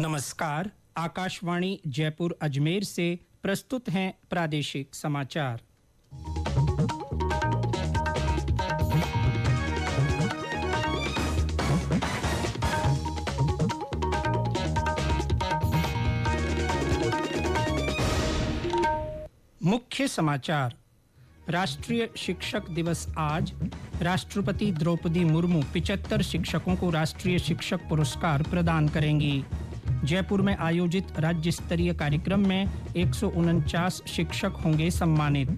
नमस्कार। आकाशवाणी जयपुर अजमेर से प्रस्तुत हैं प्रादेशिक समाचार। मुख्य समाचार। राष्ट्रीय शिक्षक दिवस आज। राष्ट्रपति द्रौपदी मुर्मू 75 शिक्षकों को राष्ट्रीय शिक्षक पुरस्कार प्रदान करेंगी। जयपुर में आयोजित राज्य स्तरीय कार्यक्रम में 149 शिक्षक होंगे सम्मानित।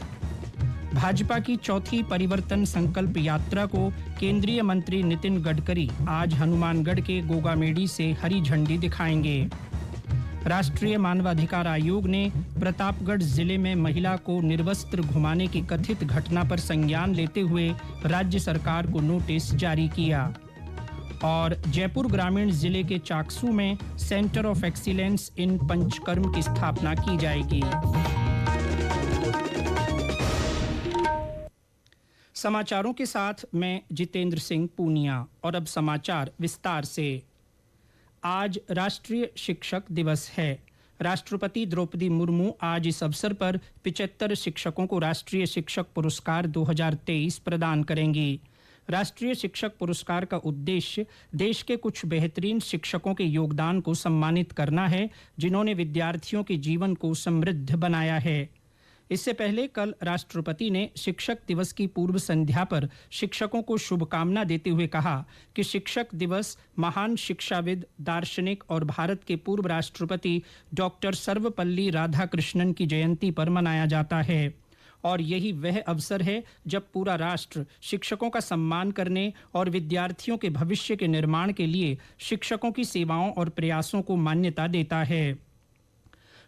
भाजपा की चौथी परिवर्तन संकल्प यात्रा को केंद्रीय मंत्री नितिन गडकरी आज हनुमानगढ़ के गोगामेडी से हरी झंडी दिखाएंगे। राष्ट्रीय मानवाधिकार आयोग ने प्रतापगढ़ जिले में महिला को निर्वस्त्र घुमाने की कथित घटना पर संज्ञान लेते हुए राज्य सरकार को नोटिस जारी किया। और जयपुर ग्रामीण जिले के चाकसू में centre of excellence in panchakarma की स्थापना की जाएगी। समाचारों के साथ मैं जितेंद्र सिंह पूनिया। और अब समाचार विस्तार से। आज राष्ट्रीय शिक्षक दिवस है। राष्ट्रपति द्रौपदी मुर्मू आज इस अवसर पर 75 शिक्षकों को राष्ट्रीय शिक्षक पुरस्कार 2023 प्रदान करेंगी। राष्ट्रीय शिक्षक पुरस्कार का उद्देश्य देश के कुछ बेहतरीन शिक्षकों के योगदान को सम्मानित करना है, जिन्होंने विद्यार्थियों के जीवन को समृद्ध बनाया है। इससे पहले कल राष्ट्रपति ने शिक्षक दिवस की पूर्व संध्या पर शिक्षकों को शुभकामना देते हुए कहा कि शिक्षक दिवस महान शिक्षाविद, दार्शनिक और भारत के पूर्व राष्ट्रपति डॉक्टर सर्वपल्ली राधाकृष्णन की जयंती पर मनाया जाता है और यही वह अवसर है जब पूरा राष्ट्र शिक्षकों का सम्मान करने और विद्यार्थियों के भविष्य के निर्माण के लिए शिक्षकों की सेवाओं और प्रयासों को मान्यता देता है।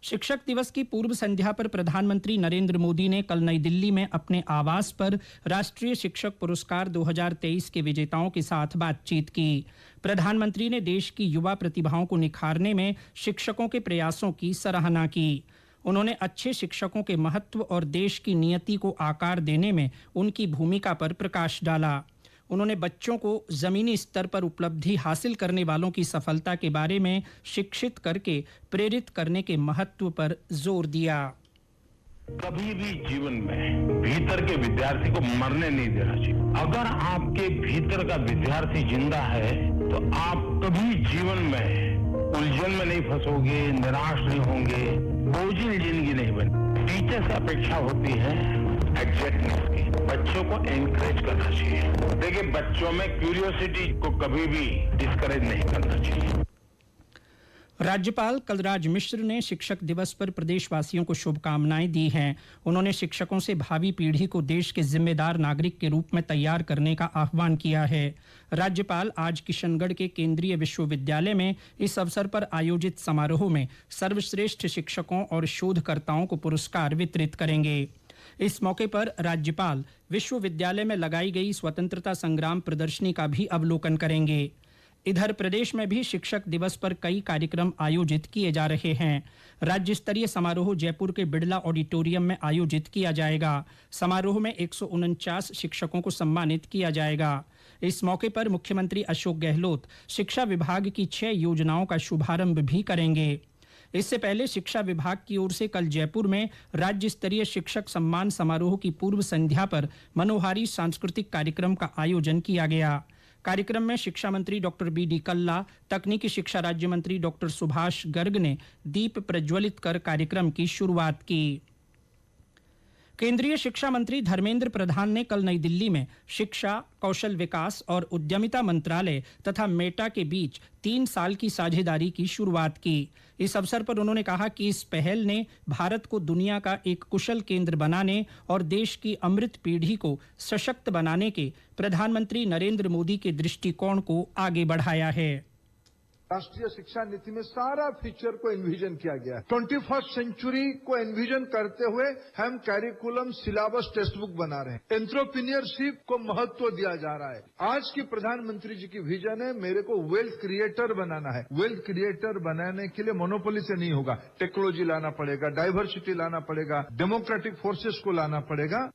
शिक्षक दिवस की पूर्व संध्या पर प्रधानमंत्री नरेंद्र मोदी ने कल नई दिल्ली में अपने आवास पर राष्ट्रीय शिक्षक पुरस्कार 2023 के विजेताओं के साथ बातचीत की। प्रधानमंत्री ने देश की युवा प्रतिभाओं को निखारने में शिक्षकों के प्रयासों की सराहना की। उन्होंने अच्छे शिक्षकों के महत्व और देश की नियति को आकार देने में उनकी भूमिका पर प्रकाश डाला। उन्होंने बच्चों को जमीनी स्तर पर उपलब्धि हासिल करने वालों की सफलता के बारे में शिक्षित करके प्रेरित करने के महत्व पर जोर दिया। कभी भी जीवन में भीतर के विद्यार्थी को मरने नहीं देना चाहिए। अगर आपके भीतर का विद्यार्थी जिंदा है तो आप कभी जीवन में उलझन में नहीं फंसोगे, निराश नहीं होंगे, बोझिल जिंदगी नहीं बनी। टीचर से अपेक्षा होती है एग्जैक्टनेस की। बच्चों को एनकरेज करना चाहिए। देखिए, बच्चों में क्यूरियोसिटी को कभी भी डिस्करेज नहीं करना चाहिए। राज्यपाल कलराज मिश्र ने शिक्षक दिवस पर प्रदेशवासियों को शुभकामनाएं दी हैं। उन्होंने शिक्षकों से भावी पीढ़ी को देश के जिम्मेदार नागरिक के रूप में तैयार करने का आह्वान किया है। राज्यपाल आज किशनगढ़ के केंद्रीय विश्वविद्यालय में इस अवसर पर आयोजित समारोह में सर्वश्रेष्ठ शिक्षकों और शोधकर्ताओं को पुरस्कार वितरित करेंगे। इस मौके पर राज्यपाल विश्वविद्यालय में लगाई गई स्वतंत्रता संग्राम प्रदर्शनी का भी अवलोकन करेंगे। इधर प्रदेश में भी शिक्षक दिवस पर कई कार्यक्रम आयोजित किए जा रहे हैं। राज्य स्तरीय समारोह जयपुर के बिड़ला ऑडिटोरियम में आयोजित किया जाएगा। समारोह में 149 शिक्षकों को सम्मानित किया जाएगा। इस मौके पर मुख्यमंत्री अशोक गहलोत शिक्षा विभाग की 6 योजनाओं का शुभारंभ भी करेंगे। इससे पहले शिक्षा विभाग की ओर से कल जयपुर में राज्य स्तरीय शिक्षक सम्मान समारोह की पूर्व संध्या पर मनोहारी सांस्कृतिक कार्यक्रम का आयोजन किया गया। कार्यक्रम में शिक्षा मंत्री डॉक्टर बी.डी. कल्ला, तकनीकी शिक्षा राज्य मंत्री डॉक्टर सुभाष गर्ग ने दीप प्रज्वलित कर कार्यक्रम की शुरुआत की। केंद्रीय शिक्षा मंत्री धर्मेंद्र प्रधान ने कल नई दिल्ली में शिक्षा, कौशल विकास और उद्यमिता मंत्रालय तथा मेटा के बीच 3 साल की साझेदारी की शुरुआत की। इस अवसर पर उन्होंने कहा कि इस पहल ने भारत को दुनिया का एक कुशल केंद्र बनाने और देश की अमृत पीढ़ी को सशक्त बनाने के प्रधानमंत्री नरेंद्र मोदी के दृष्टिकोण को आगे बढ़ाया है। राष्ट्रीय शिक्षा नीति में सारा फीचर को एनविजन किया गया है। 21st सेंचुरी को एनविजन करते हुए हम कैरिकुलम, सिलेबस, टेक्स्ट बुक बना रहे हैं। एंटरप्रेन्योरशिप को महत्व दिया जा रहा है। आज की प्रधानमंत्री जी की विजन है, मेरे को वेल्थ क्रिएटर बनाना है। वेल्थ क्रिएटर बनाने के लिए मोनोपोली से नहीं होगा, टेक्नोलॉजी लाना पड़ेगा, डाइवर्सिटी लाना पड़ेगा, डेमोक्रेटिक फोर्सेस को लाना पड़ेगा।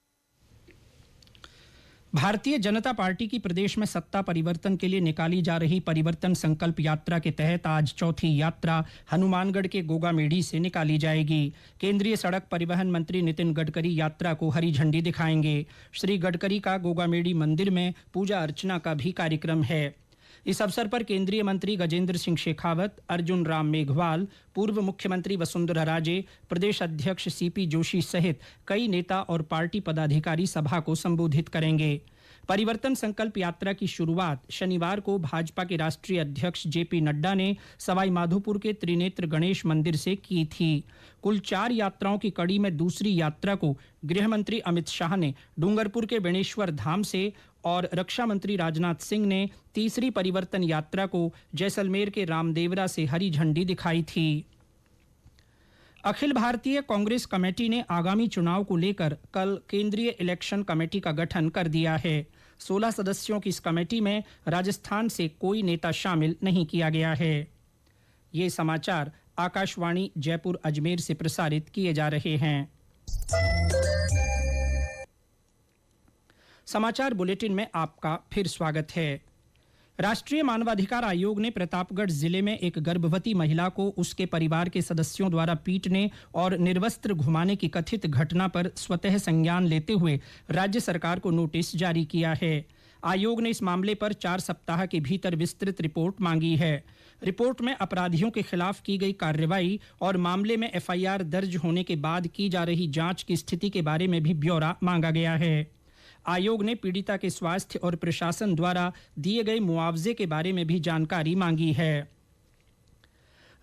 भारतीय जनता पार्टी की प्रदेश में सत्ता परिवर्तन के लिए निकाली जा रही परिवर्तन संकल्प यात्रा के तहत आज चौथी यात्रा हनुमानगढ़ के गोगामेढ़ी से निकाली जाएगी। केंद्रीय सड़क परिवहन मंत्री नितिन गडकरी यात्रा को हरी झंडी दिखाएंगे। श्री गडकरी का गोगामेढ़ी मंदिर में पूजा अर्चना का भी कार्यक्रम है। इस अवसर पर केंद्रीय मंत्री गजेंद्र सिंह शेखावत, अर्जुन राम मेघवाल, पूर्व मुख्यमंत्री वसुंधरा राजे, प्रदेश अध्यक्ष सीपी जोशी सहित कई नेता और पार्टी पदाधिकारी सभा को संबोधित करेंगे। परिवर्तन संकल्प यात्रा की शुरुआत शनिवार को भाजपा के राष्ट्रीय अध्यक्ष जेपी नड्डा ने सवाई माधोपुर के त्रिनेत्र गणेश मंदिर से की थी। कुल 4 यात्राओं की कड़ी में दूसरी यात्रा को गृह मंत्री अमित शाह ने डूंगरपुर के बेणेश्वर धाम से और रक्षा मंत्री राजनाथ सिंह ने तीसरी परिवर्तन यात्रा को जैसलमेर के रामदेवरा से हरी झंडी दिखाई थी। अखिल भारतीय कांग्रेस कमेटी ने आगामी चुनाव को लेकर कल केंद्रीय इलेक्शन कमेटी का गठन कर दिया है। 16 सदस्यों की इस कमेटी में राजस्थान से कोई नेता शामिल नहीं किया गया है। ये समाचार आकाशवाणी जयपुर अजमेर से प्रसारित किए जा रहे हैं। समाचार बुलेटिन में आपका फिर स्वागत है। राष्ट्रीय मानवाधिकार आयोग ने प्रतापगढ़ जिले में एक गर्भवती महिला को उसके परिवार के सदस्यों द्वारा पीटने और निर्वस्त्र घुमाने की कथित घटना पर स्वतः संज्ञान लेते हुए राज्य सरकार को नोटिस जारी किया है। आयोग ने इस मामले पर 4 सप्ताह के भीतर विस्तृत रिपोर्ट मांगी है। रिपोर्ट में अपराधियों के खिलाफ की गई कार्रवाई और मामले में एफआईआर दर्ज होने के बाद की जा रही जांच की स्थिति के बारे में भी ब्यौरा मांगा गया है। आयोग ने पीड़िता के स्वास्थ्य और प्रशासन द्वारा दिए गए मुआवजे के बारे में भी जानकारी मांगी है।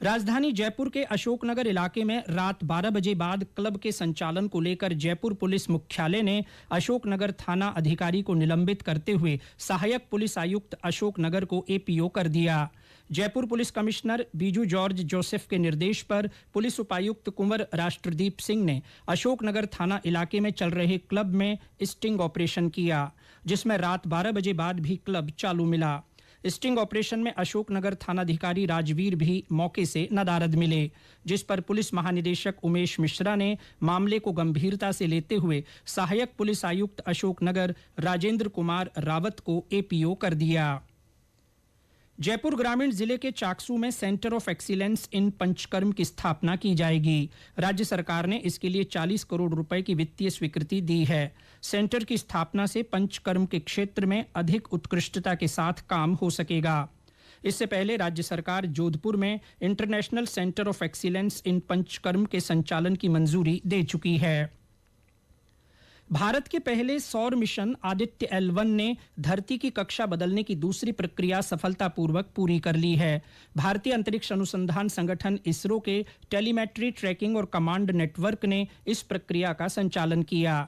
राजधानी जयपुर के अशोकनगर इलाके में रात 12 बजे बाद क्लब के संचालन को लेकर जयपुर पुलिस मुख्यालय ने अशोकनगर थाना अधिकारी को निलंबित करते हुए सहायक पुलिस आयुक्त अशोकनगर को एपीओ कर दिया। Jaipur police commissioner Biju George Joseph के निर्देश पर पुलिस उपायुक्त कुंवर राष्ट्रदीप सिंह ने अशोकनगर थाना इलाके में चल रहे क्लब में स्टिंग ऑपरेशन किया, जिसमें रात 12 बजे बाद भी क्लब चालू मिला। स्टिंग ऑपरेशन में अशोकनगर थानाधिकारी राजवीर भी मौके से नदारद मिले, जिस पर पुलिस महानिदेशक उमेश मिश्रा ने मामले को गंभीरता से लेते हुए सहायक पुलिस आयुक्त अशोकनगर राजेंद्र कुमार रावत को एपीओ कर दिया। जयपुर ग्रामीण जिले के चाकसू में centre of excellence in panchakarma की स्थापना की जाएगी। राज्य सरकार ने इसके लिए 40 करोड़ रुपए की वित्तीय स्वीकृति दी है। सेंटर की स्थापना से पंचकर्म के क्षेत्र में अधिक उत्कृष्टता के साथ काम हो सकेगा। इससे पहले राज्य सरकार जोधपुर में international centre of excellence in panchakarma के संचालन की मंजूरी दे चुकी है। भारत के पहले सौर मिशन आदित्य L1 ने धरती की कक्षा बदलने की दूसरी प्रक्रिया सफलतापूर्वक पूरी कर ली है। भारतीय अंतरिक्ष अनुसंधान संगठन इसरो के टेलीमेट्री ट्रैकिंग और कमांड नेटवर्क ने इस प्रक्रिया का संचालन किया।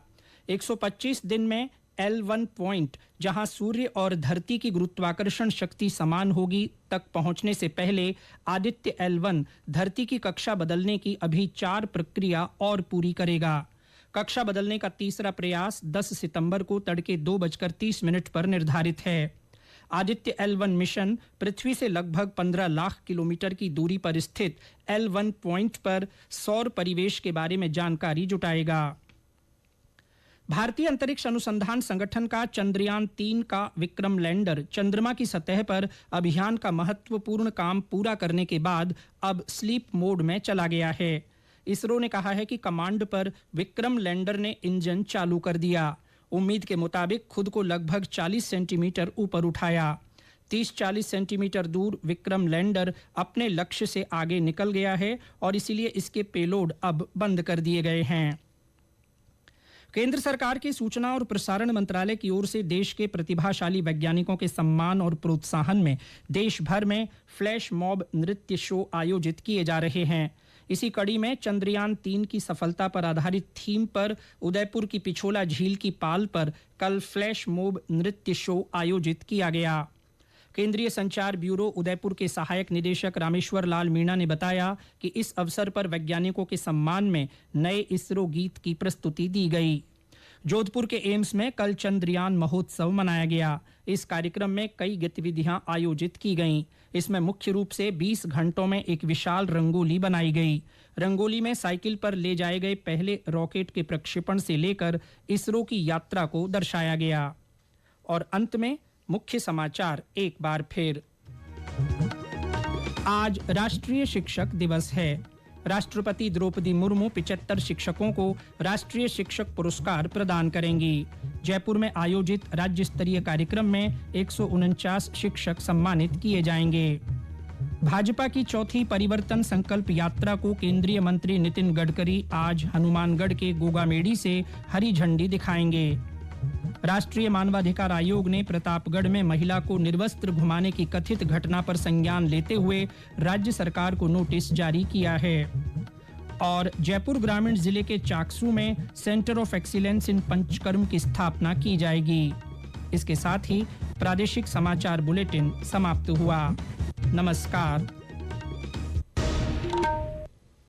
125 दिन में L1 पॉइंट, जहां सूर्य और धरती की गुरुत्वाकर्षण शक्ति समान होगी, तक पहुंचने से पहले आदित्य L1 धरती की कक्षा बदलने की अभी 4 प्रक्रिया और पूरी करेगा। कक्षा बदलने का तीसरा प्रयास 10 सितंबर को तड़के 2:30 पर निर्धारित है। आदित्य L1 मिशन पृथ्वी से लगभग 15 लाख किलोमीटर की दूरी पर स्थित L1 पॉइंट पर सौर परिवेश के बारे में जानकारी जुटाएगा। भारतीय अंतरिक्ष अनुसंधान संगठन का चंद्रयान 3 का विक्रम लैंडर चंद्रमा की सतह पर अभियान का महत्वपूर्ण काम पूरा करने के बाद अब स्लीप मोड में चला गया है। इसरो ने कहा है कि कमांड पर विक्रम लैंडर ने इंजन चालू कर दिया। उम्मीद के मुताबिक खुद को लगभग 40 सेंटीमीटर ऊपर उठाया। 30-40 सेंटीमीटर दूर विक्रम लैंडर अपने लक्ष्य से आगे निकल गया है और इसीलिए इसके पेलोड अब बंद कर दिए गए हैं। केंद्र सरकार के सूचना और प्रसारण मंत्रालय की ओर से देश के प्रतिभाशाली वैज्ञानिकों के सम्मान और प्रोत्साहन में देश भर में फ्लैश मॉब नृत्य शो आयोजित किए जा रहे हैं। इसी कड़ी में चंद्रयान 3 की सफलता पर आधारित थीम पर उदयपुर की पिछोला झील की पाल पर कल फ्लैश मॉब नृत्य शो आयोजित किया गया। केंद्रीय संचार ब्यूरो उदयपुर के सहायक निदेशक रामेश्वर लाल मीणा ने बताया कि इस अवसर पर वैज्ञानिकों के सम्मान में नए इसरो गीत की प्रस्तुति दी गई। जोधपुर के एम्स में कल चंद्रयान महोत्सव मनाया गया। इस कार्यक्रम में कई गतिविधियां आयोजित की गईं। इसमें मुख्य रूप से 20 घंटों में एक विशाल रंगोली बनाई गई। रंगोली में साइकिल पर ले जाए गए पहले रॉकेट के प्रक्षेपण से लेकर इसरो की यात्रा को दर्शाया गया। और अंत में मुख्य समाचार एक बार फिर। आज राष्ट्रीय शिक्षक दिवस है। राष्ट्रपति द्रौपदी मुर्मू 75 शिक्षकों को राष्ट्रीय शिक्षक पुरस्कार प्रदान करेंगी। जयपुर में आयोजित राज्य स्तरीय कार्यक्रम में 149 शिक्षक सम्मानित किए जाएंगे। भाजपा की चौथी परिवर्तन संकल्प यात्रा को केंद्रीय मंत्री नितिन गडकरी आज हनुमानगढ़ के गोगामेडी से हरी झंडी दिखाएंगे। राष्ट्रीय मानवाधिकार आयोग ने प्रतापगढ़ में महिला को निर्वस्त्र घुमाने की कथित घटना पर संज्ञान लेते हुए राज्य सरकार को नोटिस जारी किया है। और जयपुर ग्रामीण जिले के चाकसू में centre of excellence in panchakarma की स्थापना की जाएगी। इसके साथ ही प्रादेशिक समाचार बुलेटिन समाप्त हुआ। नमस्कार।